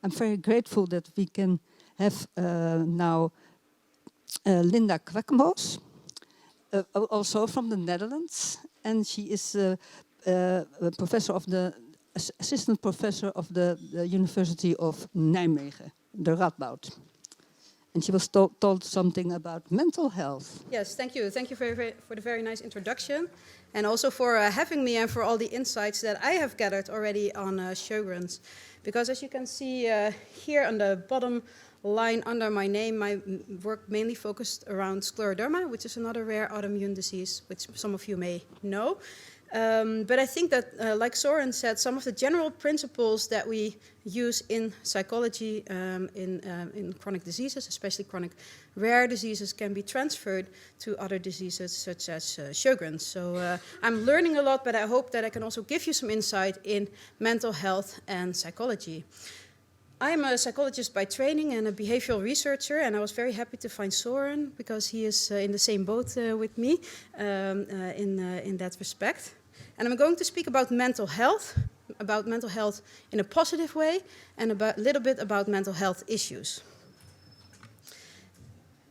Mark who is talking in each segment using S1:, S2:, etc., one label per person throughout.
S1: I'm very grateful that we can have now Linda Kwakkenbos, also from the Netherlands, and she is a professor of the assistant professor of the University of Nijmegen, the Radboud. And she was told something about mental health.
S2: Yes, thank you. Thank you for the very nice introduction. And also for having me and for all the insights that I have gathered already on Sjögren's. Because as you can see here on the bottom line under my name, my work mainly focused around scleroderma, which is another rare autoimmune disease, which some of you may know. But I think that, like Soren said, some of the general principles that we use in psychology in chronic diseases, especially chronic rare diseases, can be transferred to other diseases such as Sjögren's. So I'm learning a lot, but I hope that I can also give you some insight in mental health and psychology. I'm a psychologist by training and a behavioral researcher, and I was very happy to find Soren because he is in the same boat with me in that respect. And I'm going to speak about mental health in a positive way, and a little bit about mental health issues.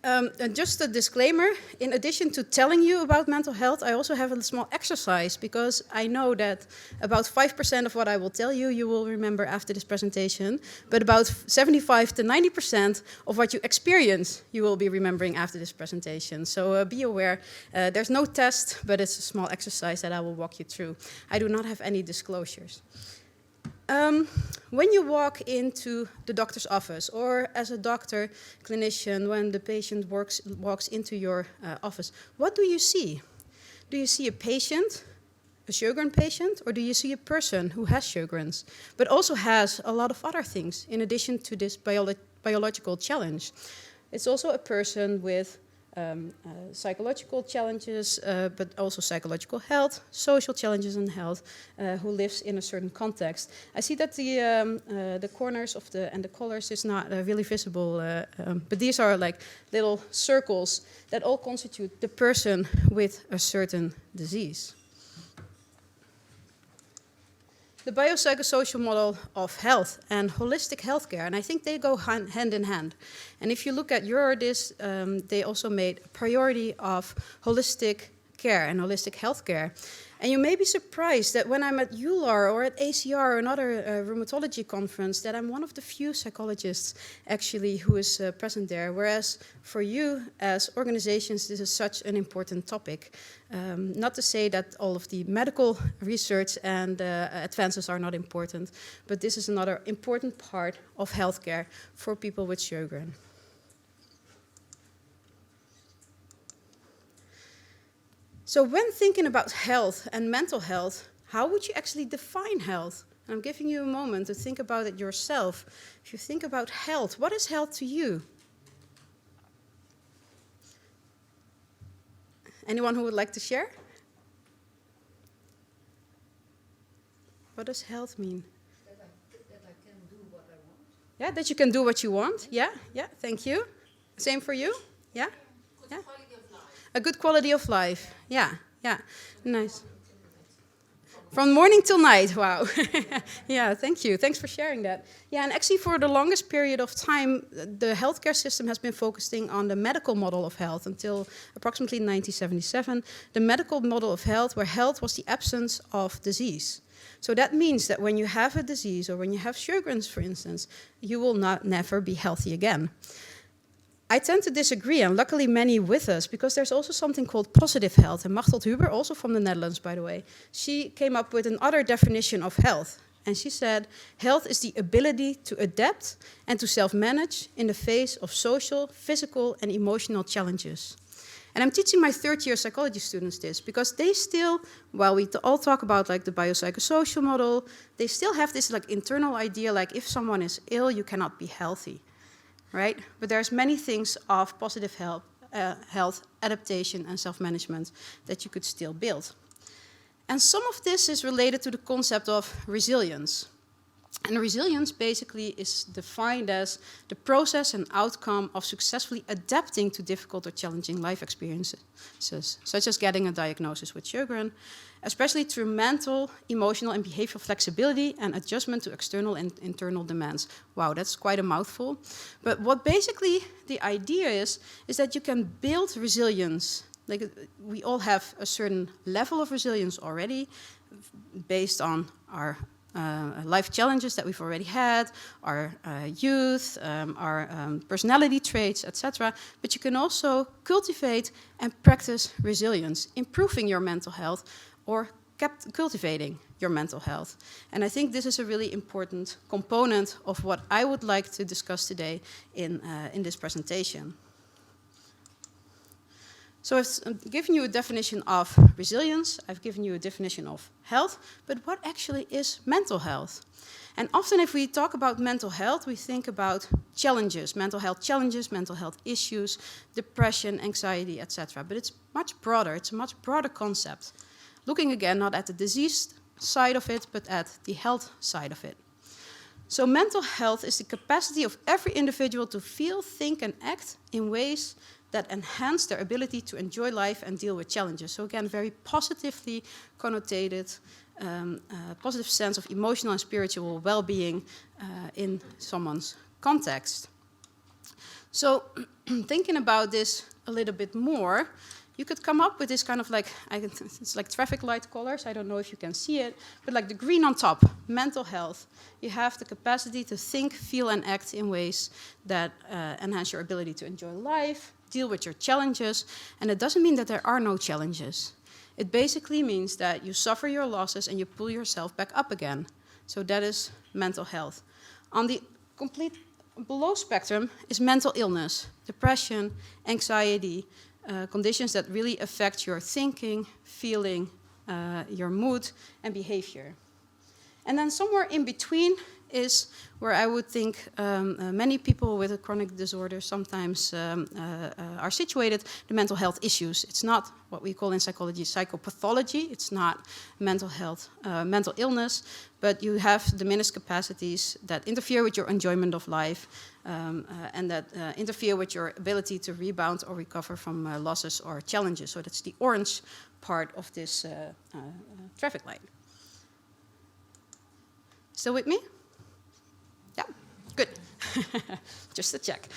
S2: And just a disclaimer, in addition to telling you about mental health, I also have a small exercise, because I know that about 5% of what I will tell you, you will remember after this presentation, but about 75 to 90% of what you experience, you will be remembering after this presentation. So be aware, there's no test, but it's a small exercise that I will walk you through. I do not have any disclosures. When you walk into the doctor's office, or as a doctor, clinician, when the patient walks into your office, what do you see? Do you see a patient, a Sjögren patient, or do you see a person who has Sjögren's, but also has a lot of other things in addition to this biological challenge? It's also a person with psychological challenges, but also psychological health, social challenges and health, who lives in a certain context. I see that the corners of the colors is not really visible, but these are like little circles that all constitute the person with a certain disease. The biopsychosocial model of health and holistic healthcare, and I think they go hand in hand. And if you look at Eurodis, they also made a priority of holistic care and holistic healthcare. And you may be surprised that when I'm at EULAR or at ACR or another rheumatology conference, that I'm one of the few psychologists actually who is present there. Whereas for you as organizations, this is such an important topic. Not to say that all of the medical research and advances are not important, but this is another important part of healthcare for people with Sjögren. So when thinking about health and mental health, how would you actually define health? And I'm giving you a moment to think about it yourself. If you think about health, what is health to you? Anyone who would like to share? What does health mean?
S3: That I can do what I want.
S2: Yeah, that you can do what you want. Yeah, thank you. Same for you? Yeah?
S3: Good quality of life.
S2: A good quality of life. Yeah, nice. From morning till night, wow. Yeah, thank you. Thanks for sharing that. Yeah, and actually for the longest period of time, the healthcare system has been focusing on the medical model of health until approximately 1977. The medical model of health, where health was the absence of disease. So that means that when you have a disease, or when you have Sjögren's, for instance, you will never be healthy again. I tend to disagree, and luckily many with us, because there's also something called positive health. And Machteld Huber, also from the Netherlands, by the way, she came up with another definition of health. And she said, health is the ability to adapt and to self-manage in the face of social, physical, and emotional challenges. And I'm teaching my third-year psychology students this, because they still, while we all talk about like the biopsychosocial model, they still have this like internal idea, like if someone is ill, you cannot be healthy. Right? But there's many things of positive health, adaptation, and self-management that you could still build. And some of this is related to the concept of resilience. And resilience basically is defined as the process and outcome of successfully adapting to difficult or challenging life experiences, such as getting a diagnosis with Sjögren, especially through mental, emotional, and behavioral flexibility and adjustment to external and internal demands. Wow, that's quite a mouthful. But what basically the idea is that you can build resilience. Like, we all have a certain level of resilience already based on our life challenges that we've already had, our youth, our personality traits, etc. But you can also cultivate and practice resilience, improving your mental health or cultivating your mental health. And I think this is a really important component of what I would like to discuss today in this presentation. So I've given you a definition of resilience, I've given you a definition of health, but what actually is mental health? And often if we talk about mental health, we think about challenges, mental health issues, depression, anxiety, etc. But it's much a much broader concept. Looking again not at the disease side of it, but at the health side of it. So mental health is the capacity of every individual to feel, think, and act in ways that enhance their ability to enjoy life and deal with challenges. So again, very positively connotated, positive sense of emotional and spiritual well-being in someone's context. So thinking about this a little bit more, you could come up with this kind of like, it's like traffic light colors, I don't know if you can see it, but like the green on top, mental health. You have the capacity to think, feel, and act in ways that enhance your ability to enjoy life, deal with your challenges, and it doesn't mean that there are no challenges. It basically means that you suffer your losses and you pull yourself back up again. So that is mental health. On the complete below spectrum is mental illness, depression, anxiety, conditions that really affect your thinking, feeling, your mood, and behavior. And then somewhere in between is where I would think many people with a chronic disorder sometimes are situated, the mental health issues. It's not what we call in psychology psychopathology. It's not mental health, mental illness, but you have diminished capacities that interfere with your enjoyment of life and that interfere with your ability to rebound or recover from losses or challenges. So that's the orange part of this traffic light. Still with me? Yeah, good. Just to check.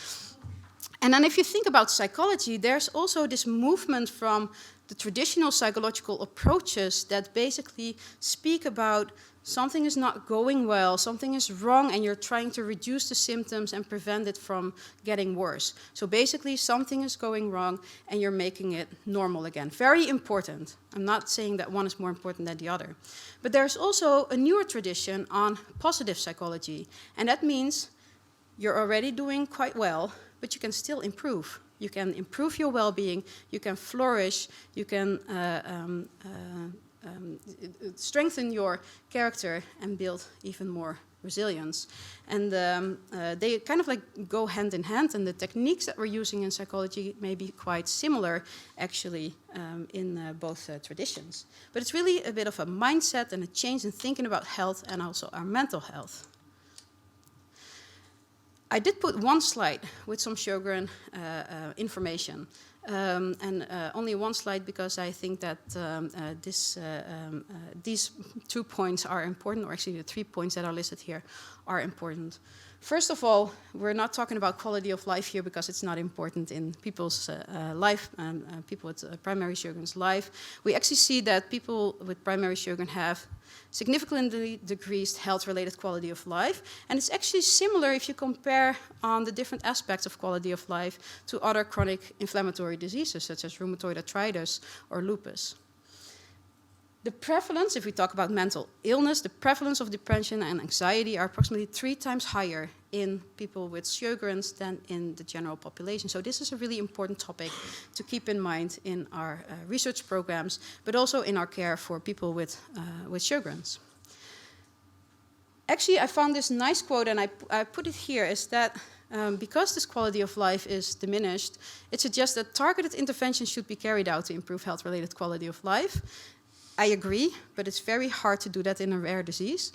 S2: And then if you think about psychology, there's also this movement from the traditional psychological approaches that basically speak about something is not going well, something is wrong, and you're trying to reduce the symptoms and prevent it from getting worse. So basically, something is going wrong, and you're making it normal again. Very important. I'm not saying that one is more important than the other. But there's also a newer tradition on positive psychology, and that means you're already doing quite well, but you can still improve. You can improve your well-being, you can flourish, you can strengthen your character and build even more resilience. And they kind of like go hand in hand, and the techniques that we're using in psychology may be quite similar actually in both traditions. But it's really a bit of a mindset and a change in thinking about health and also our mental health. I did put one slide with some Sjogren information. And only one slide because I think that these 2 points are important, or actually the 3 points that are listed here are important. First of all, we're not talking about quality of life here because it's not important in people's life, people with primary Sjogren's life. We actually see that people with primary Sjogren have significantly decreased health-related quality of life. And it's actually similar if you compare on the different aspects of quality of life to other chronic inflammatory diseases, such as rheumatoid arthritis or lupus. The prevalence, if we talk about mental illness, the prevalence of depression and anxiety are approximately 3 times higher in people with Sjogren's than in the general population. So this is a really important topic to keep in mind in our research programs, but also in our care for people with Sjogren's. Actually, I found this nice quote, and I put it here, is that because this quality of life is diminished, it suggests that targeted interventions should be carried out to improve health-related quality of life. I agree, but it's very hard to do that in a rare disease.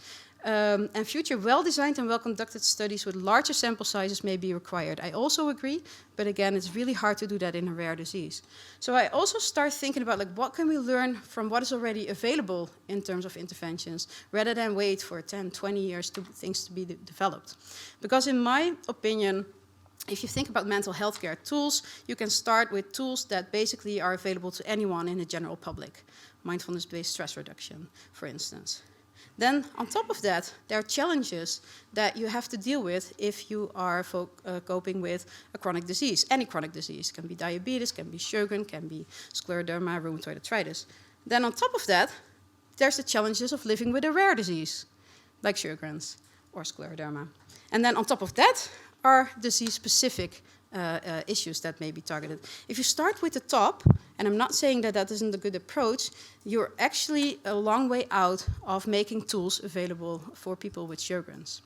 S2: And future well-designed and well-conducted studies with larger sample sizes may be required. I also agree, but again, it's really hard to do that in a rare disease. So I also start thinking about like what can we learn from what is already available in terms of interventions, rather than wait for 10, 20 years to things to be developed. Because in my opinion, if you think about mental health care tools, you can start with tools that basically are available to anyone in the general public. Mindfulness-based stress reduction, for instance. Then, on top of that, there are challenges that you have to deal with if you are coping with a chronic disease. Any chronic disease. Can be diabetes, can be Sjögren, can be scleroderma, rheumatoid arthritis. Then, on top of that, there's the challenges of living with a rare disease, like Sjögren's or scleroderma. And then, on top of that, are disease-specific issues that may be targeted. If you start with the top, and I'm not saying that that isn't a good approach, you're actually a long way out of making tools available for people with Sjögren's.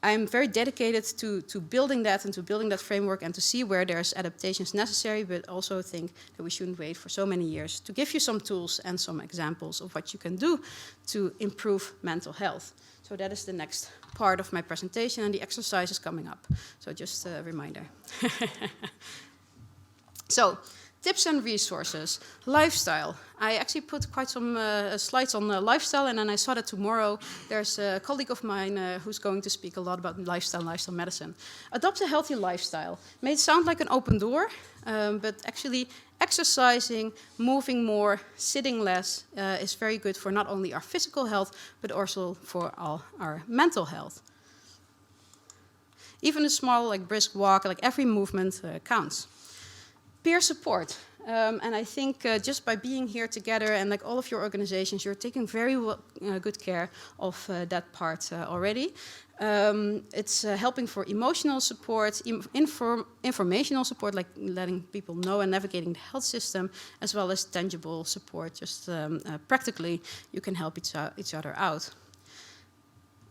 S2: I'm very dedicated to building that and to building that framework and to see where there's adaptations necessary, but also think that we shouldn't wait for so many years to give you some tools and some examples of what you can do to improve mental health. So that is the next part of my presentation, and the exercise is coming up. So just a reminder. So, tips and resources. Lifestyle. I actually put quite some slides on lifestyle, and then I saw that tomorrow there's a colleague of mine who's going to speak a lot about lifestyle medicine. Adopt a healthy lifestyle. May sound like an open door, but actually exercising, moving more, sitting less is very good for not only our physical health, but also for our mental health. Even a small, like brisk walk, like every movement counts. Peer support. And I think just by being here together and like all of your organizations, you're taking very good care of that part already. It's helping for emotional support, informational support, like letting people know and navigating the health system, as well as tangible support. Just practically, you can help each other out.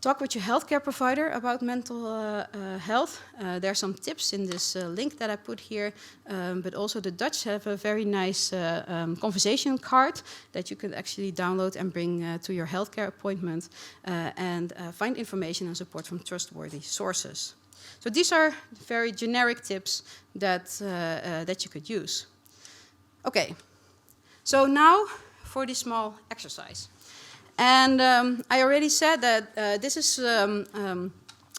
S2: Talk with your healthcare provider about mental health. There are some tips in this link that I put here, but also the Dutch have a very nice conversation card that you can actually download and bring to your healthcare appointment and find information and support from trustworthy sources. So these are very generic tips that you could use. Okay, so now for this small exercise. And I already said that this is an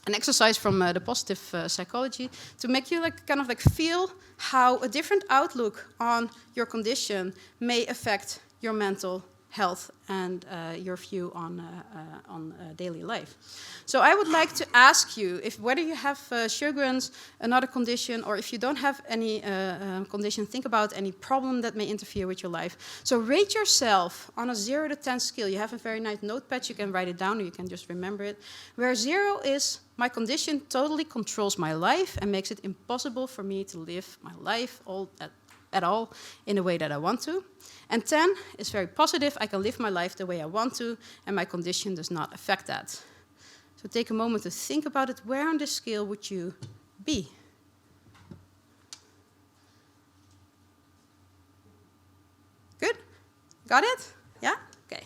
S2: exercise from the positive psychology to make you kind of feel how a different outlook on your condition may affect your mental health and your view on daily life. So I would like to ask you, if whether you have Sjögren's, another condition, or if you don't have any condition, think about any problem that may interfere with your life. So rate yourself on a 0 to 10 scale. You have a very nice notepad, you can write it down or you can just remember it. Where 0 is, my condition totally controls my life and makes it impossible for me to live my life at all in the way that I want to. And 10 is very positive, I can live my life the way I want to, and my condition does not affect that. So take a moment to think about it. Where on this scale would you be? Good? Got it? Yeah? Okay.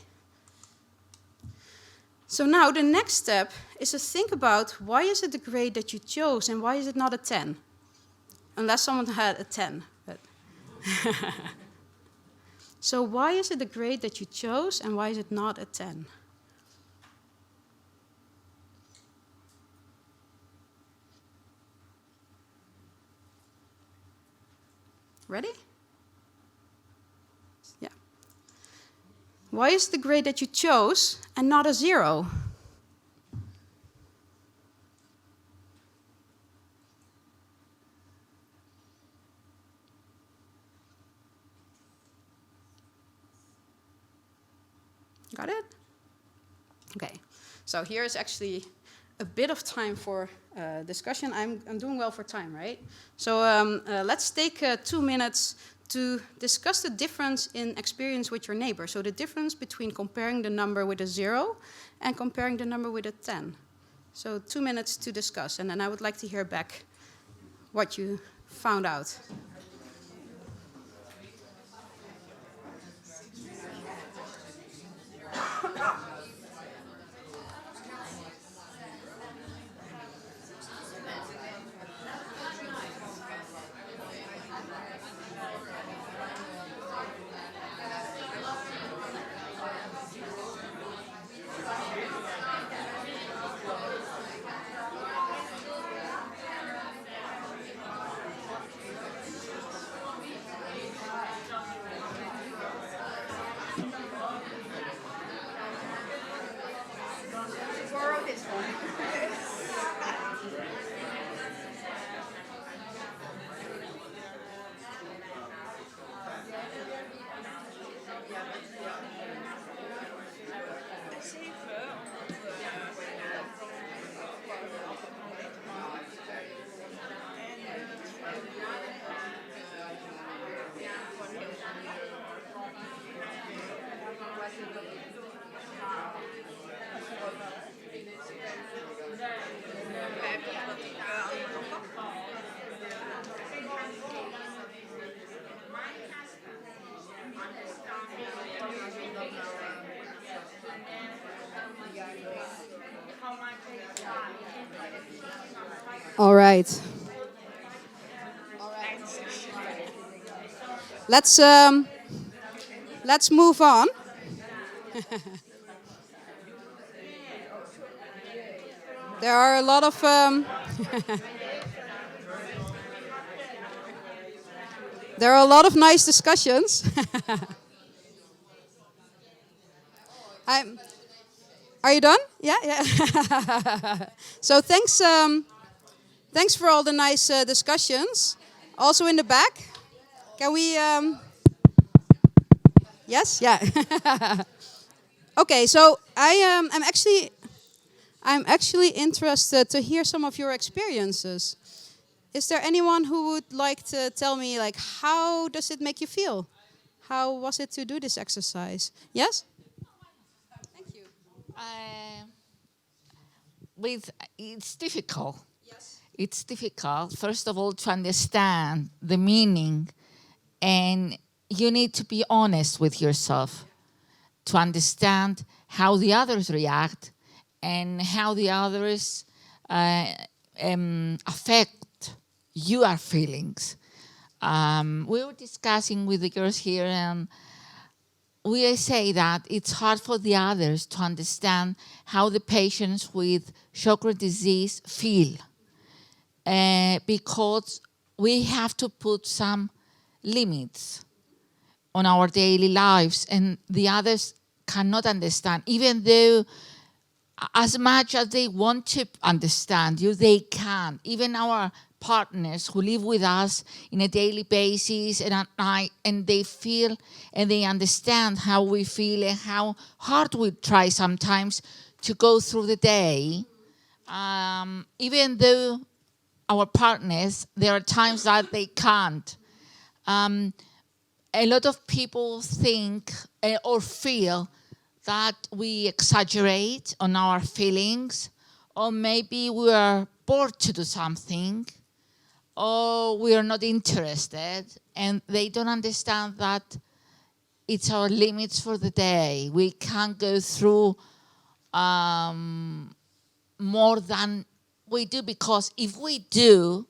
S2: So now the next step is to think about why is it the grade that you chose and why is it not a 10? Unless someone had a 10. But so why is it the grade that you chose and why is it not a 10? Ready? Yeah. Why is the grade that you chose and not a 0? Got it? Okay, so here's actually a bit of time for discussion. I'm doing well for time, right? So let's take 2 minutes to discuss the difference in experience with your neighbor. So the difference between comparing the number with a 0 and comparing the number with a 10. So 2 minutes to discuss, and then I would like to hear back what you found out. All right. Let's move on. There are a lot of there are a lot of nice discussions. I'm, are you done? Yeah, yeah. So thanks for all the nice discussions. Also in the back, can we? Yes, yeah. Okay, so I'm actually interested to hear some of your experiences. Is there anyone who would like to tell me, like, how does it make you feel? How was it to do this exercise? Yes? Thank you.
S4: Uh, it's difficult. Yes. It's difficult, first of all, to understand the meaning, and you need to be honest with yourself to understand how the others react and how the others affect your feelings. We were discussing with the girls here, and we say that it's hard for the others to understand how the patients with Sjogren disease feel, because we have to put some limits on our daily lives, and the others cannot understand, even though as much as they want to understand you, they can't. Even our partners who live with us in a daily basis and at night, and they feel and they understand how we feel and how hard we try sometimes to go through the day. Even though our partners, there are times that they can't. A lot of people think or feel that we exaggerate on our feelings, or maybe we are bored to do something, or we are not interested, and they don't understand that it's our limits for the day. We can't go through more than we do, because if we do,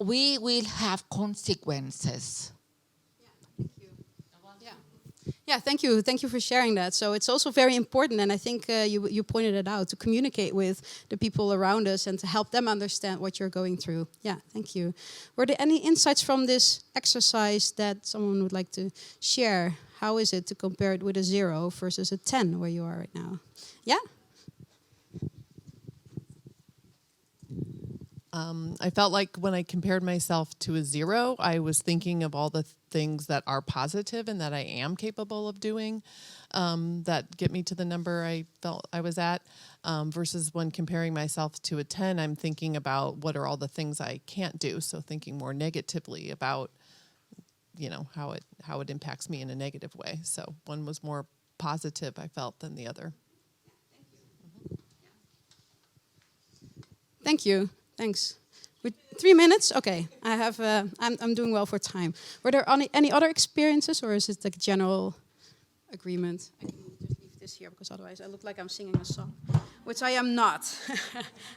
S4: we will have consequences.
S2: Yeah, thank you. Thank you for sharing that. So it's also very important, and I think you pointed it out, to communicate with the people around us and to help them understand what you're going through. Yeah, thank you. Were there any insights from this exercise that someone would like to share? How is it to compare it with a 0 versus a 10 where you are right now? Yeah?
S5: I felt like when I compared myself to a 0, I was thinking of all the things that are positive and that I am capable of doing, that get me to the number I felt I was at, versus when comparing myself to a 10, I'm thinking about what are all the things I can't do. So thinking more negatively about, how it impacts me in a negative way. So one was more positive, I felt, than the other.
S2: Thank you. Thanks. With 3 minutes? Okay. I have. I'm doing well for time. Were there any other experiences, or is it like a general agreement? I can just leave this here, because otherwise I look like I'm singing a song, which I am not.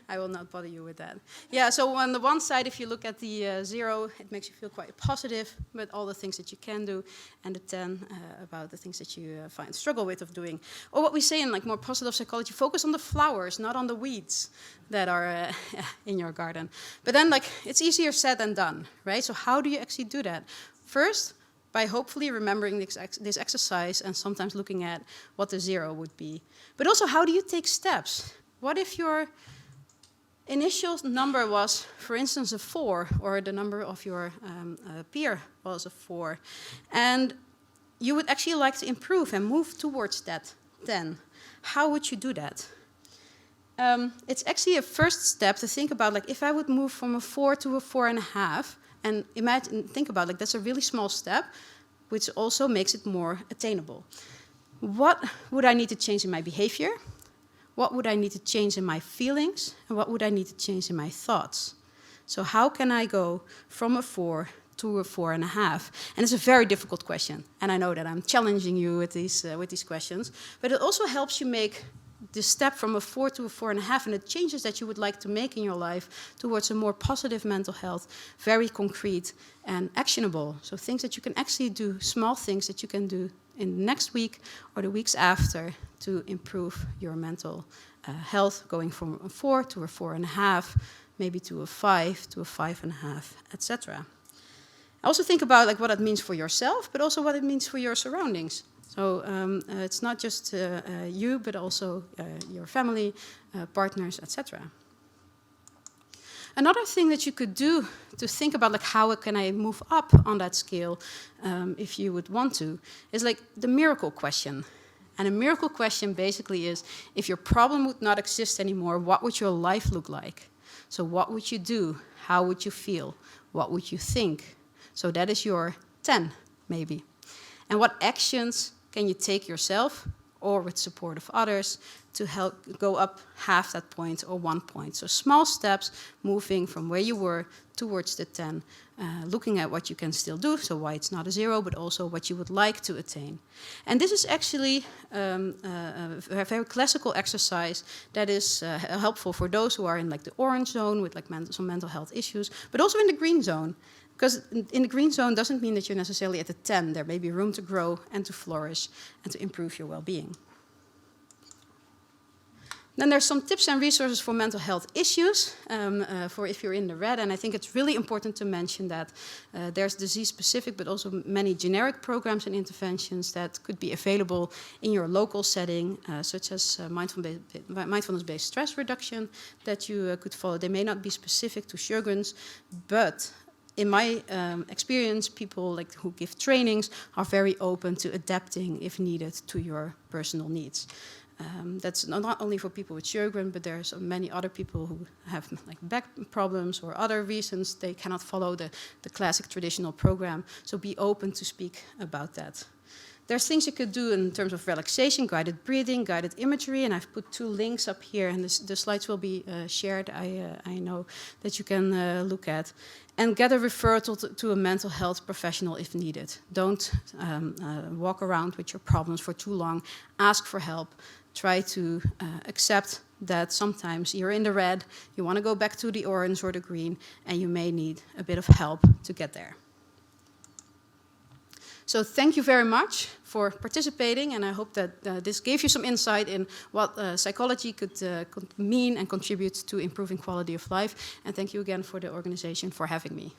S2: I will not bother you with that. Yeah. So on the one side, if you look at the 0, it makes you feel quite positive, but all the things that you can do, and the 10 about the things that you struggle with of doing. Or what we say in like more positive psychology: focus on the flowers, not on the weeds that are in your garden. But then, like, it's easier said than done, right? So how do you actually do that? First, by hopefully remembering this exercise and sometimes looking at what the 0 would be. But also, how do you take steps? What if your initial number was, for instance, a 4, or the number of your peer was a 4, and you would actually like to improve and move towards that 10? How would you do that? It's actually a first step to think about, like, if I would move from a 4 to a 4.5, and think about, like, that's a really small step, which also makes it more attainable. What would I need to change in my behavior? What would I need to change in my feelings? And what would I need to change in my thoughts? So how can I go from a 4 to a 4.5? And it's a very difficult question, and I know that I'm challenging you with these questions, but it also helps you make this step from a 4 to a 4.5 and the changes that you would like to make in your life towards a more positive mental health, very concrete and actionable. So things that you can actually do, small things that you can do in the next week or the weeks after to improve your mental health, going from a 4 to a 4.5, maybe to a 5 to a 5.5, etc. Also think about like what it means for yourself, but also what it means for your surroundings. So it's not just you, but also your family, partners, etc. Another thing that you could do to think about like how can I move up on that scale, if you would want to, is like the miracle question. And a miracle question basically is, if your problem would not exist anymore, what would your life look like? So what would you do? How would you feel? What would you think? So that is your 10, maybe. And what actions can you take yourself or with support of others to help go up half that point or 1 point? So small steps moving from where you were towards the 10, looking at what you can still do, so why it's not a 0, but also what you would like to attain. And this is actually a very classical exercise that is helpful for those who are in like the orange zone with like some mental health issues, but also in the green zone. Because in the green zone doesn't mean that you're necessarily at the 10. There may be room to grow and to flourish and to improve your well-being. Then there's some tips and resources for mental health issues, for if you're in the red. And I think it's really important to mention that there's disease-specific, but also many generic programs and interventions that could be available in your local setting, such as mindfulness-based stress reduction that you could follow. They may not be specific to Sjogren's, but in my experience, people like who give trainings are very open to adapting if needed to your personal needs. That's not only for people with Sjogren, but there's many other people who have like back problems or other reasons they cannot follow the classic traditional program. So be open to speak about that. There's things you could do in terms of relaxation, guided breathing, guided imagery, and I've put 2 links up here, and the slides will be shared, I know, that you can look at. And get a referral to a mental health professional if needed. Don't walk around with your problems for too long. Ask for help. Try to accept that sometimes you're in the red, you want to go back to the orange or the green, and you may need a bit of help to get there. So thank you very much for participating, and I hope that this gave you some insight in what psychology could mean and contribute to improving quality of life. And thank you again for the organization for having me.